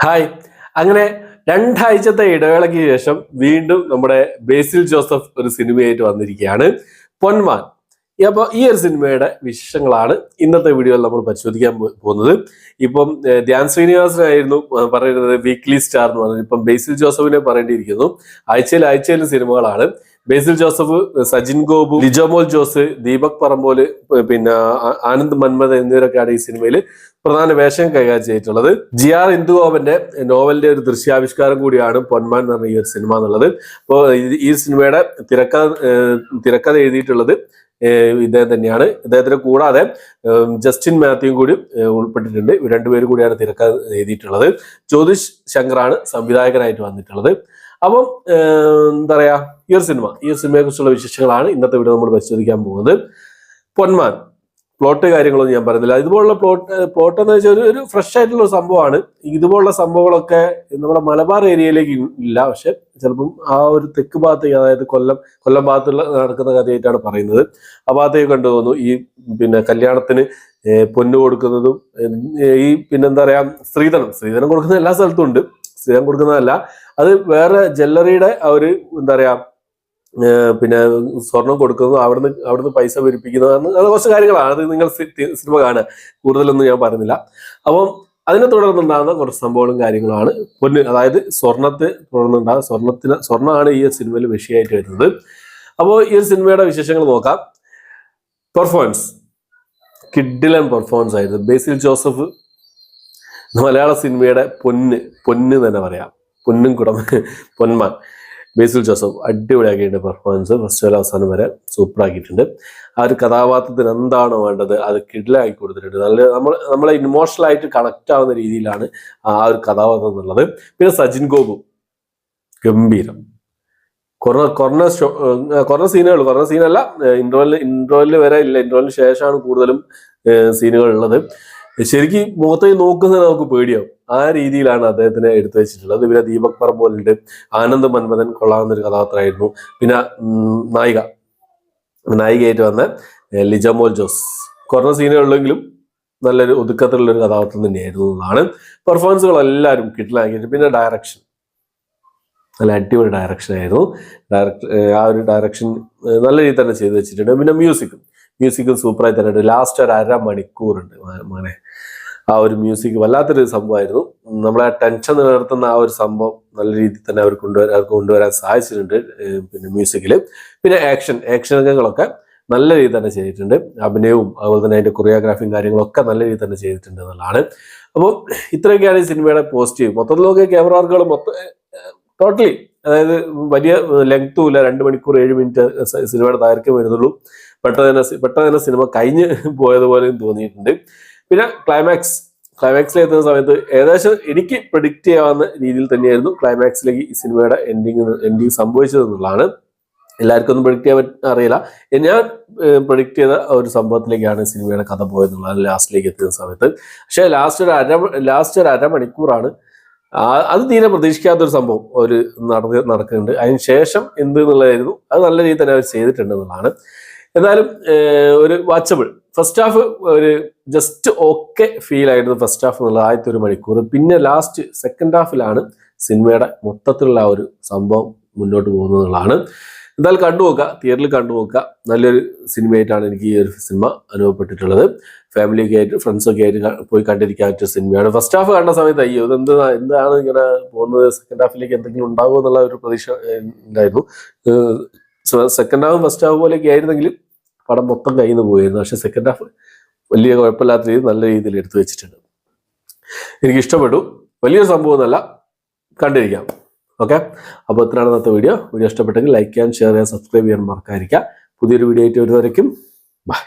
Hi. അങ്ങനെ രണ്ടാഴ്ചത്തെ ഇടവേളയ്ക്ക് ശേഷം വീണ്ടും നമ്മുടെ ബേസിൽ ജോസഫ് ഒരു സിനിമയായിട്ട് വന്നിരിക്കുകയാണ്, പൊന്മാൻ. അപ്പോൾ ഈ ഒരു സിനിമയുടെ വിശേഷങ്ങളാണ് ഇന്നത്തെ വീഡിയോയിൽ നമ്മൾ പരിശോധിക്കാൻ പോകുന്നത്. ഇപ്പം ധ്യാൻ ശ്രീനിവാസനായിരുന്നു പറയുന്നത് വീക്ക്ലി സ്റ്റാർ എന്ന് പറഞ്ഞത്. ഇപ്പം ബേസിൽ ജോസഫിനെ പറയേണ്ടിയിരിക്കുന്നു. ആഴ്ചയിലും സിനിമകളാണ്. ബേസിൽ ജോസഫ്, സജിൻ ഗോപു, ലിജോമോൾ ജോസ്, ദീപക് പറമ്പോല്, പിന്നെ ആനന്ദ് മന്മഥ് എന്നിവരൊക്കെയാണ് ഈ സിനിമയിൽ പ്രധാന വേഷം കൈകാര്യം ചെയ്തിട്ടുള്ളത്. GR ഇന്ദുഗോപന്റെ നോവലിന്റെ ഒരു ദൃശ്യാവിഷ്കാരം കൂടിയാണ് പൊന്മാൻ എന്ന് പറഞ്ഞ ഈ ഒരു സിനിമ എന്നുള്ളത്. അപ്പോൾ ഈ സിനിമയുടെ തിരക്കഥ എഴുതിയിട്ടുള്ളത് ഇദ്ദേഹം തന്നെയാണ്. ഇദ്ദേഹത്തിന് കൂടാതെ ജസ്റ്റിൻ മാത്യുവും കൂടി ഉൾപ്പെട്ടിട്ടുണ്ട്. രണ്ടുപേരും കൂടിയാണ് തിരക്കഥ എഴുതിയിട്ടുള്ളത്. ജ്യോതിഷ് ശങ്കറാണ് സംവിധായകനായിട്ട് വന്നിട്ടുള്ളത്. അപ്പം എന്താ പറയാ, ഈ ഒരു സിനിമയെ കുറിച്ചുള്ള വിശേഷങ്ങളാണ് ഇന്നത്തെ വീഡിയോ നമ്മൾ പരിശോധിക്കാൻ പോകുന്നത്. പൊന്മാൻ പ്ലോട്ട് കാര്യങ്ങളൊന്നും ഞാൻ പറയുന്നില്ല. ഇതുപോലുള്ള പ്ലോട്ട് എന്ന് വെച്ചാൽ ഒരു ഫ്രഷ് ആയിട്ടുള്ള സംഭവമാണ്. ഇതുപോലുള്ള സംഭവങ്ങളൊക്കെ നമ്മുടെ മലബാർ ഏരിയയിലേക്ക് ഇല്ല, പക്ഷെ ചിലപ്പം ആ ഒരു തെക്ക് ഭാഗത്തേക്ക്, അതായത് കൊല്ലം ഭാഗത്തുള്ള നടക്കുന്ന കഥയായിട്ടാണ് പറയുന്നത്. ആ ഭാഗത്തേക്ക് കണ്ടുപോകുന്നു. ഈ പിന്നെ കല്യാണത്തിന് പൊന്നു കൊടുക്കുന്നതും ഈ പിന്നെന്താ പറയാ, സ്ത്രീധനം കൊടുക്കുന്ന എല്ലാ സ്ഥലത്തും ഉണ്ട്. സ്ത്രീധനം കൊടുക്കുന്നതല്ല, അത് വേറെ ജ്വല്ലറിയുടെ ആ ഒരു എന്താ പറയാ, പിന്നെ സ്വർണം കൊടുക്കുന്നത്, അവിടുന്ന് പൈസ പിരിപ്പിക്കുന്നതാണ്. അത് കുറച്ച് കാര്യങ്ങളാണ്. അത് നിങ്ങൾ സിനിമ കാണുക, കൂടുതലൊന്നും ഞാൻ പറയുന്നില്ല. അപ്പം അതിനെ തുടർന്നുണ്ടാകുന്ന കുറച്ച് സംഭവങ്ങളും കാര്യങ്ങളാണ് പൊന്ന്, അതായത് സ്വർണത്തെ തുടർന്നുണ്ടാകുന്ന സ്വർണ്ണമാണ് ഈ സിനിമയിൽ വിഷയമായിട്ട് വരുന്നത്. അപ്പോൾ ഈ ഒരു സിനിമയുടെ വിശേഷങ്ങൾ നോക്കാം. പെർഫോമൻസ് കിഡിലൻ പെർഫോമൻസ് ആയിരുന്നു. ബേസിൽ ജോസഫ് മലയാള സിനിമയുടെ പൊന്ന് തന്നെ പറയാം. പൊന്നും കുടം പൊന്മാൻ. ബേസിൽ ജോസഫ് അടിപൊളിയാക്കിയിട്ടുണ്ട്. പെർഫോമൻസ് ഫസ്റ്റ് മുതൽ അവസാനം വരെ സൂപ്പറാക്കിയിട്ടുണ്ട്. ആ ഒരു കഥാപാത്രത്തിന് എന്താണോ വേണ്ടത് അത് കിഡിലാക്കി കൊടുത്തിട്ടുണ്ട്. നമ്മളെ ഇമോഷണലായിട്ട് കണക്ട് ആവുന്ന രീതിയിലാണ് ആ ഒരു കഥാപാത്രം എന്നുള്ളത്. പിന്നെ സജിൻ ഗോപു ഗംഭീരം. കുറഞ്ഞ സീനല്ല, ഇന്റർവെല്ലിൽ വരെ ഇല്ല. ഇന്റർവെല്ലിന് ശേഷമാണ് കൂടുതലും സീനുകൾ ഉള്ളത്. ശരിക്കും മുഖത്തേക്ക് നോക്കുന്നത് നമുക്ക് പേടിയാവും. ആ രീതിയിലാണ് അദ്ദേഹത്തിനെ എടുത്തു വെച്ചിട്ടുള്ളത്. പിന്നെ ദീപക് പറമ്പോലുണ്ട്, ആനന്ദ് മന്മഥൻ കൊള്ളാവുന്ന ഒരു കഥാപാത്രമായിരുന്നു. പിന്നെ നായികയായിട്ട് വന്ന ലിജോമോൾ ജോസ്. കുറഞ്ഞ സീനുകളിലെങ്കിലും നല്ലൊരു ഒതുക്കത്തിലുള്ളൊരു കഥാപാത്രം തന്നെയായിരുന്നു എന്നാണ്. പെർഫോമൻസുകൾ എല്ലാവരും കിട്ടിലാക്കിയിട്ട്. പിന്നെ ഡയറക്ഷൻ നല്ല അടിപൊളി ഡയറക്ഷൻ ആയിരുന്നു. ആ ഒരു ഡയറക്ഷൻ നല്ല രീതിയിൽ തന്നെ ചെയ്തു വെച്ചിട്ടുണ്ട്. പിന്നെ മ്യൂസിക്കും സൂപ്പറായി തന്നെ ഉണ്ട്. ലാസ്റ്റ് ഒരു അരമണിക്കൂറുണ്ട് മോനെ, ആ ഒരു മ്യൂസിക് വല്ലാത്തൊരു സംഭവമായിരുന്നു. നമ്മളെ ടെൻഷൻ നിലനിർത്തുന്ന ആ ഒരു സംഭവം നല്ല രീതിയിൽ തന്നെ അവർക്ക് കൊണ്ടുവരാൻ സാധിച്ചിട്ടുണ്ട്. പിന്നെ മ്യൂസിക്കിൽ പിന്നെ ആക്ഷനുകളൊക്കെ നല്ല രീതിയിൽ തന്നെ ചെയ്തിട്ടുണ്ട്. അഭിനയവും അതുപോലെ തന്നെ അതിന്റെ കൊറിയോഗ്രാഫിയും കാര്യങ്ങളൊക്കെ നല്ല രീതിയിൽ തന്നെ ചെയ്തിട്ടുണ്ട് എന്നുള്ളതാണ്. അപ്പോൾ ഇത്രയൊക്കെയാണ് ഈ സിനിമയുടെ പോസിറ്റീവ്. മൊത്തത്തിലൊക്കെ ക്യാമറ വർക്കുകൾ ടോട്ടലി, അതായത് വലിയ ലെങ്ത്തും ഇല്ല. 2 മണിക്കൂർ 7 മിനിറ്റ് സിനിമയുടെ ദൈർഘ്യം വരുന്നുള്ളൂ. പെട്ടെന്ന് സിനിമ കഴിഞ്ഞ് പോയതുപോലെയും തോന്നിയിട്ടുണ്ട്. പിന്നെ ക്ലൈമാക്സിൽ എത്തുന്ന സമയത്ത് ഏകദേശം എനിക്ക് പ്രഡിക്റ്റ് ചെയ്യാവുന്ന രീതിയിൽ തന്നെയായിരുന്നു ക്ലൈമാക്സിലേക്ക് ഈ സിനിമയുടെ എൻഡിങ് സംഭവിച്ചത് എന്നുള്ളതാണ്. എല്ലാവർക്കും ഒന്നും പ്രഡിക്റ്റ് ചെയ്യാൻ അറിയില്ല. ഞാൻ പ്രഡിക്റ്റ് ചെയ്ത ഒരു സംഭവത്തിലേക്കാണ് സിനിമയുടെ കഥ പോയെന്നുള്ളത് ലാസ്റ്റിലേക്ക് എത്തുന്ന സമയത്ത്. പക്ഷേ ലാസ്റ്റ് ഒരു അരമണിക്കൂറാണ് അത് തീരെ പ്രതീക്ഷിക്കാത്തൊരു സംഭവം നടക്കുന്നുണ്ട്. അതിന് ശേഷം എന്ത് എന്നുള്ളതായിരുന്നു. അത് നല്ല രീതിയിൽ തന്നെ അവർ ചെയ്തിട്ടുണ്ട് എന്നുള്ളതാണ്. എന്നാലും ഒരു വാച്ചബിൾ ഫസ്റ്റ് ഹാഫ്, ഒരു ജസ്റ്റ് ഓക്കെ ഫീൽ ആയിരുന്നു ഫസ്റ്റ് ഹാഫ് എന്നുള്ള ആദ്യത്തെ 1 മണിക്കൂർ. പിന്നെ ലാസ്റ്റ് സെക്കൻഡ് ഹാഫിലാണ് സിനിമയുടെ മൊത്തത്തിലുള്ള ആ ഒരു സംഭവം മുന്നോട്ട് പോകുന്നത് എന്നുള്ളതാണ്. എന്തായാലും തിയേറ്ററിൽ കണ്ടുപോക്കുക. നല്ലൊരു സിനിമയായിട്ടാണ് എനിക്ക് ഈ ഒരു സിനിമ അനുഭവപ്പെട്ടിട്ടുള്ളത്. ഫാമിലിയൊക്കെ ആയിട്ട് ഫ്രണ്ട്സൊക്കെ ആയിട്ട് പോയി കണ്ടിരിക്കാൻ പറ്റിയ സിനിമയാണ്. ഫസ്റ്റ് ഹാഫ് കണ്ട സമയത്ത് അയ്യോ എന്താണ് ഇങ്ങനെ പോകുന്നത്, സെക്കൻഡ് ഹാഫിലേക്ക് എന്തെങ്കിലും ഉണ്ടാകുമോ എന്നുള്ള ഒരു പ്രതീക്ഷ ഉണ്ടായിരുന്നു. സെക്കൻഡ് ഹാഫും ഫസ്റ്റ് ഹാഫ് പോലെയൊക്കെ ആയിരുന്നെങ്കിൽ പടം മൊത്തം കയ്യിൽ നിന്ന് പോയിരുന്നു. പക്ഷെ സെക്കൻഡ് ഹാഫ് വലിയ കുഴപ്പമില്ലാത്ത രീതിയിൽ നല്ല രീതിയിൽ എടുത്തു വെച്ചിട്ടുണ്ട്. എനിക്ക് ഇഷ്ടപ്പെട്ടു. വലിയൊരു സംഭവമൊന്നുമല്ല, കണ്ടിരിക്കാം. ഓക്കെ, അപ്പോൾ ഇത്രയാണ് ഇന്നത്തെ വീഡിയോ ഇഷ്ടപ്പെട്ടെങ്കിൽ ലൈക്ക് ചെയ്യാൻ, ഷെയർ ചെയ്യാൻ, സബ്സ്ക്രൈബ് ചെയ്യാൻ മറക്കാതിരിക്കുക. പുതിയൊരു വീഡിയോ ആയിട്ട് വരുന്നവരേക്കും ബൈ.